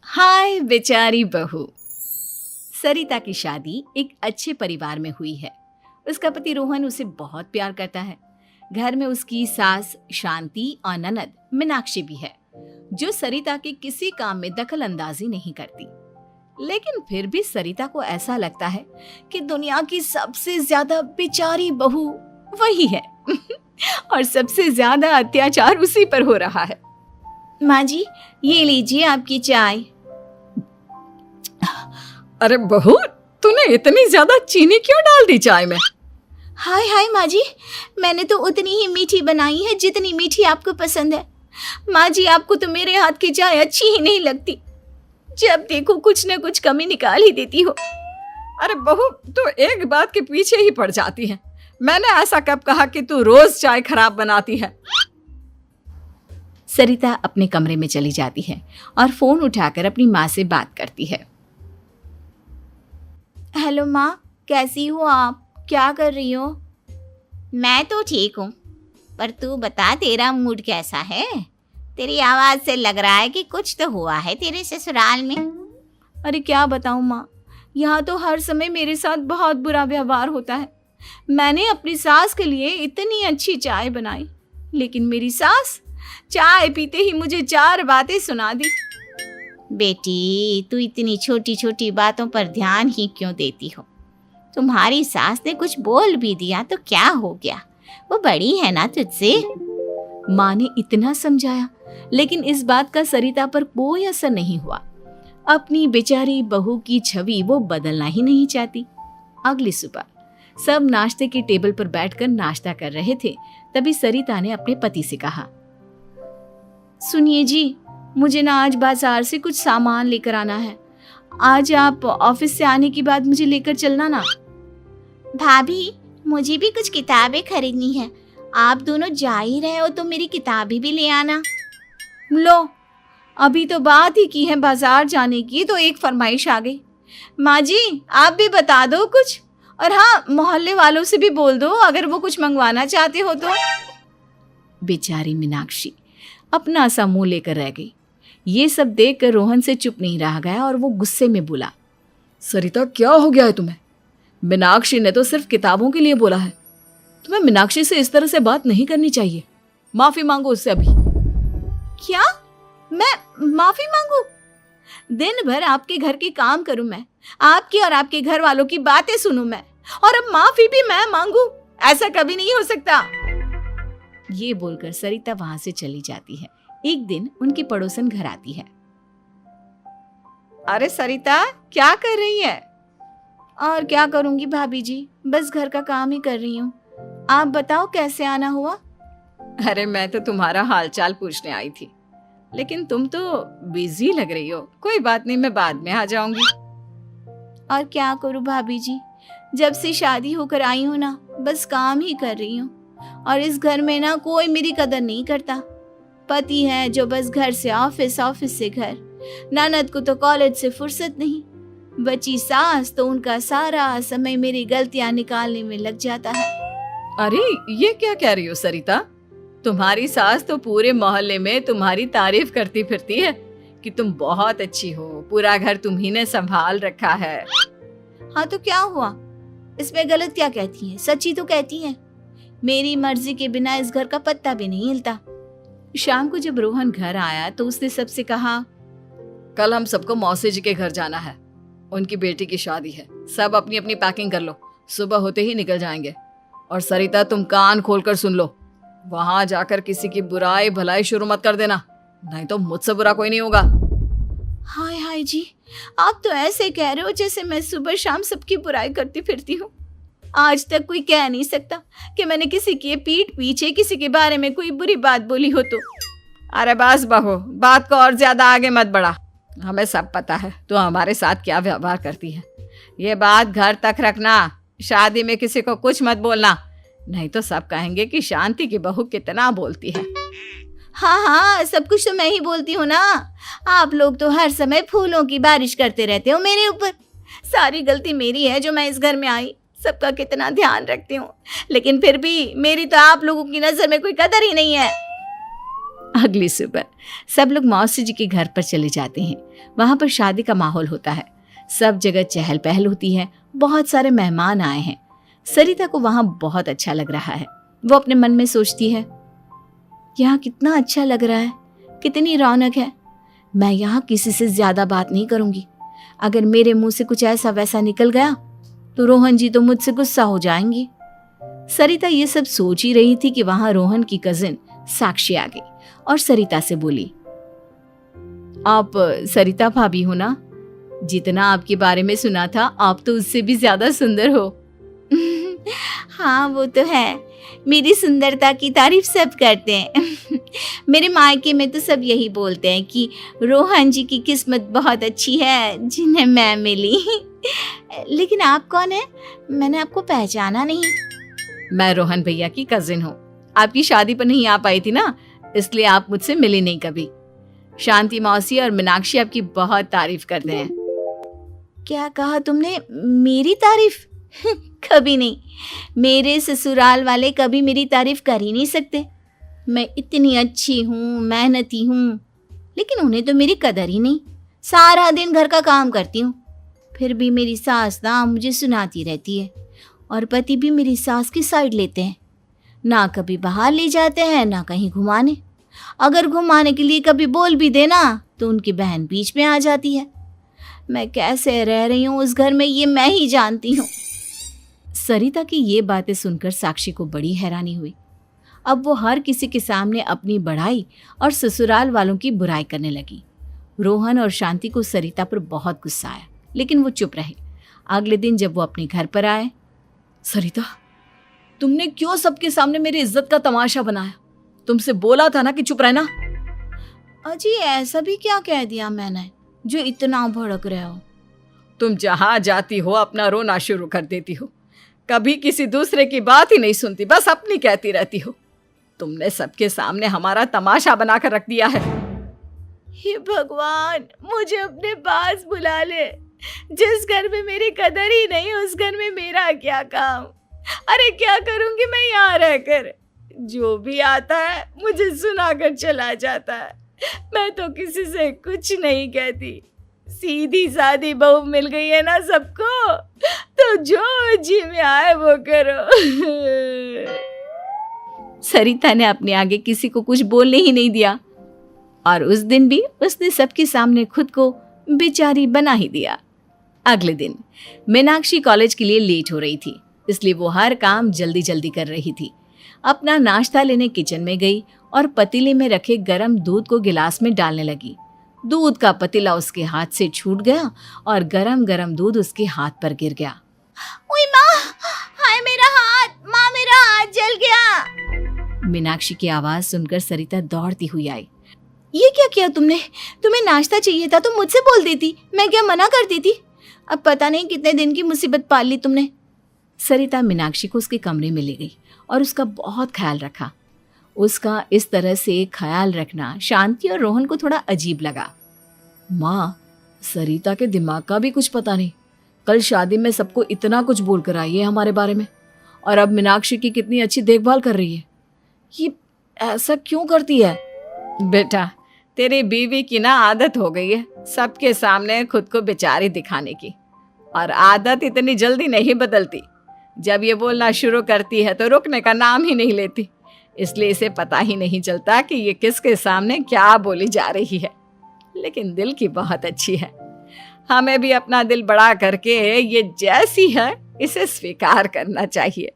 हाय बेचारी बहू। सरिता की शादी एक अच्छे परिवार में हुई है। उसका पति रोहन उसे बहुत प्यार करता है। घर में उसकी सास शांति और ननद मीनाक्षी भी है, जो सरिता के किसी काम में दखल अंदाजी नहीं करती। लेकिन फिर भी सरिता को ऐसा लगता है कि दुनिया की सबसे ज्यादा बेचारी बहू वही है और सबसे ज्यादा अत्याचार उसी पर हो रहा है। माँ जी, ये लीजिए आपकी चाय। अरे बहू, तूने इतनी ज्यादा चीनी क्यों डाल दी चाय में? हाय हाय माँ जी, मैंने तो उतनी ही मीठी बनाई है जितनी मीठी आपको पसंद है। माँ जी, आपको तो मेरे हाथ की चाय अच्छी ही नहीं लगती। जब देखो कुछ न कुछ कमी निकाल ही देती हो। अरे बहू, तू एक बात के पीछे ही पड़ जाती है। मैंने ऐसा कब कहा कि तू रोज चाय खराब बनाती है? सरिता अपने कमरे में चली जाती है और फोन उठाकर अपनी माँ से बात करती है। हेलो माँ, कैसी हो आप? क्या कर रही हो? मैं तो ठीक हूँ, पर तू बता, तेरा मूड कैसा है? तेरी आवाज़ से लग रहा है कि कुछ तो हुआ है तेरे ससुराल में। अरे क्या बताऊँ माँ, यहाँ तो हर समय मेरे साथ बहुत बुरा व्यवहार होता है। मैंने अपनी सास के लिए इतनी अच्छी चाय बनाई, लेकिन मेरी सास चाय पीते ही मुझे 4 बातें सुना दी। बेटी, तू इतनी छोटी छोटी बातों पर ध्यान ही क्यों देती हो? तुम्हारी सास ने कुछ बोल भी दिया तो क्या हो गया, वो बड़ी है ना तुझसे। माँ ने इतना समझाया, लेकिन इस बात का सरिता पर कोई असर नहीं हुआ। अपनी बेचारी बहू की छवि वो बदलना ही नहीं चाहती। अगली सुबह सब नाश्ते की टेबल पर बैठकर नाश्ता कर रहे थे, तभी सरिता ने अपने पति से कहा, सुनिए जी, मुझे ना आज बाजार से कुछ सामान लेकर आना है। आज आप ऑफिस से आने के बाद मुझे लेकर चलना ना। भाभी, मुझे भी कुछ किताबें खरीदनी है। आप दोनों जा ही रहे हो तो मेरी किताबें भी ले आना। लो, अभी तो बात ही की है बाजार जाने की, तो एक फरमाइश आ गई। माँ जी, आप भी बता दो कुछ, और हाँ, मोहल्ले वालों से भी बोल दो अगर वो कुछ मंगवाना चाहते हो तो। बेचारी मीनाक्षी अपना सा मुंह लेकर रह गई। ये सब देखकर रोहन से चुप नहीं रह गया और वो गुस्से में बोला, सरिता, क्या हो गया है तुम्हें? मीनाक्षी ने तो सिर्फ किताबों के लिए बोला है। तुम्हें मीनाक्षी से इस तरह से बात नहीं करनी चाहिए। माफी मांगो उससे अभी। क्या? मैं माफी मांगू? दिन भर आपके घर के काम करूं मैं, आपकी और आपके घर वालों की बातें सुनूं मैं, और अब माफी भी मैं मांगू? ऐसा कभी नहीं हो सकता। ये बोलकर सरिता वहां से चली जाती है। एक दिन उनकी पड़ोसन घर आती है। अरे सरिता, क्या कर रही है? और क्या करूंगी भाभी जी, बस घर का काम ही कर रही हूँ। आप बताओ कैसे आना हुआ? अरे मैं तो तुम्हारा हालचाल पूछने आई थी, लेकिन तुम तो बिजी लग रही हो। कोई बात नहीं, मैं बाद में आ जाऊंगी। और क्या करूं भाभी जी, जब से शादी होकर आई हूं ना, बस काम ही कर रही हूँ। और इस घर में ना कोई मेरी कदर नहीं करता। पति है जो बस घर से ऑफिस, ऑफिस से घर। ननद को तो कॉलेज से फुर्सत नहीं। बची सास तो उनका सारा समय मेरी गलतियां निकालने में लग जाता है। अरे ये क्या कह रही हो सरिता? तुम्हारी सास तो पूरे मोहल्ले में तुम्हारी तारीफ करती फिरती है कि तुम बहुत अच्छी हो, पूरा घर तुम्ही ने संभाल रखा है। हाँ तो क्या हुआ, इसमें गलत क्या कहती हैं? सच्ची तो कहती हैं। मेरी मर्जी के बिना इस घर का पत्ता भी नहीं हिलता। शाम को जब रोहन घर आया तो उसने सबसे कहा, कल हम सबको मौसी जी के घर जाना है। उनकी बेटी की शादी है। सब अपनी अपनी पैकिंग कर लो, सुबह होते ही निकल जाएंगे। और सरिता, तुम कान खोलकर सुन लो, वहां जाकर किसी की बुराई भलाई शुरू मत कर देना, नहीं तो मुझसे बुरा कोई नहीं होगा। हाय हाय जी, आप तो ऐसे कह रहे हो जैसे मैं सुबह शाम सबकी बुराई करती फिरती हूँ। आज तक कोई कह नहीं सकता कि मैंने किसी की पीठ पीछे किसी के बारे में कोई बुरी बात बोली हो तो। अरे बस बहू, बात को और ज्यादा आगे मत बढ़ा। हमें सब पता है तू हमारे साथ क्या व्यवहार करती है। ये बात घर तक रखना, शादी में किसी को कुछ मत बोलना, नहीं तो सब कहेंगे कि शांति की बहू कितना बोलती है। हाँ हाँ, सब कुछ तो मैं ही बोलती हूँ ना। आप लोग तो हर समय फूलों की बारिश करते रहते हो मेरे ऊपर। सारी गलती मेरी है जो मैं इस घर में आई। सबका कितना ध्यान रखती हूँ, लेकिन फिर भी मेरी तो आप लोगों की नजर में कोई कदर ही नहीं है। अगली सुबह सब लोग मौसी जी के घर पर चले जाते हैं। वहां पर शादी का माहौल होता है, सब जगह चहल पहल होती है, बहुत सारे मेहमान आए हैं। सरिता को वहां बहुत अच्छा लग रहा है। वो अपने मन में सोचती है, यहाँ कितना अच्छा लग रहा है, कितनी रौनक है। मैं यहाँ किसी से ज्यादा बात नहीं करूंगी। अगर मेरे मुंह से कुछ ऐसा वैसा निकल गया तो रोहन जी तो मुझसे गुस्सा हो जाएंगी। सरिता ये सब सोच ही रही थी कि वहां रोहन की कजिन साक्षी आ गई और सरिता से बोली, आप सरिता भाभी हो ना? जितना आपके बारे में सुना था आप तो उससे भी ज्यादा सुंदर हो। हाँ वो तो है, मेरी सुंदरता की तारीफ सब करते हैं। मेरे मायके में तो सब यही बोलते हैं कि रोहन जी की किस्मत बहुत अच्छी है जिन्हें मैं मिली। लेकिन आप कौन है? मैंने आपको पहचाना नहीं। मैं रोहन भैया की कजिन हूँ। आपकी शादी पर नहीं आ पाई थी ना, इसलिए आप मुझसे मिली नहीं कभी। शांति मौसी और मीनाक्षी आपकी बहुत तारीफ करते हैं। क्या कहा तुमने? मेरी तारीफ? कभी नहीं। मेरे ससुराल वाले कभी मेरी तारीफ कर ही नहीं सकते। मैं इतनी अच्छी हूँ, मेहनती हूँ, लेकिन उन्हें तो मेरी कदर ही नहीं। सारा दिन घर का काम करती हूँ, फिर भी मेरी सास ना मुझे सुनाती रहती है और पति भी मेरी सास की साइड लेते हैं। ना कभी बाहर ले जाते हैं ना कहीं घुमाने। अगर घुमाने के लिए कभी बोल भी देना तो उनकी बहन बीच में आ जाती है। मैं कैसे रह रही हूँ उस घर में ये मैं ही जानती हूँ। सरिता की ये बातें सुनकर साक्षी को बड़ी हैरानी हुई। अब वो हर किसी के सामने अपनी बढ़ाई और ससुराल वालों की बुराई करने लगी। रोहन और शांति को सरिता पर बहुत गुस्सा आया, लेकिन वो चुप रहे। अगले दिन जब वो अपने घर पर आए, सरिता, तुमने क्यों सबके सामने मेरी इज्जत का तमाशा बनाया? तुमसे बोला था ना कि चुप रहना। अजी ऐसा भी क्या कह दिया मैंने जो इतना भड़क रहे हो? तुम जहां जाती हो अपना रोना शुरू कर देती हो, कभी किसी दूसरे की बात ही नहीं सुनती, बस अपनी कहती रहती हो। तुमने सबके सामने हमारा तमाशा बनाकर रख दिया है। हे भगवान, मुझे अपने पास बुला ले। जिस घर में मेरी कदर ही नहीं उस घर में मेरा क्या काम? अरे क्या करूंगी मैं यहाँ रहकर? जो भी आता है मुझे सुनाकर चला जाता है। मैं तो किसी से कुछ नहीं कहती। सीधी सादी बहू मिल गई है ना सबको, तो जो जी में आए वो करो। सरिता ने अपने आगे किसी को कुछ बोलने ही नहीं दिया और उस दिन भी उसने सबके सामने खुद को बेचारी बना ही दिया। अगले दिन मीनाक्षी कॉलेज के लिए लेट हो रही थी, इसलिए वो हर काम जल्दी जल्दी कर रही थी। अपना नाश्ता लेने किचन में गई और पतीले में रखे गरम दूध को गिलास में डालने लगी। दूध का पतीला उसके हाथ से छूट गया और गरम गरम दूध उसके हाथ पर गिर गया। ओए माँ, हाय मेरा हाथ, माँ मेरा हाथ जल गया। मीनाक्षी की आवाज सुनकर सरिता दौड़ती हुई आई। ये क्या किया तुमने? तुम्हें नाश्ता चाहिए था तो मुझसे बोल देती, मैं क्या मना करती थी? अब पता नहीं कितने दिन की मुसीबत पाल ली तुमने। सरिता मीनाक्षी को उसके कमरे में ले गई और उसका बहुत ख्याल रखा। उसका इस तरह से ख्याल रखना शांति और रोहन को थोड़ा अजीब लगा। माँ, सरिता के दिमाग का भी कुछ पता नहीं। कल शादी में सबको इतना कुछ बोल कर आई है हमारे बारे में, और अब मीनाक्षी की कितनी अच्छी देखभाल कर रही है। ये ऐसा क्यों करती है? बेटा, तेरी बीवी की ना आदत हो गई है सबके सामने खुद को बेचारी दिखाने की, और आदत इतनी जल्दी नहीं बदलती। जब ये बोलना शुरू करती है तो रुकने का नाम ही नहीं लेती, इसलिए इसे पता ही नहीं चलता कि ये किसके सामने क्या बोली जा रही है। लेकिन दिल की बहुत अच्छी है। हमें भी अपना दिल बड़ा करके ये जैसी है इसे स्वीकार करना चाहिए।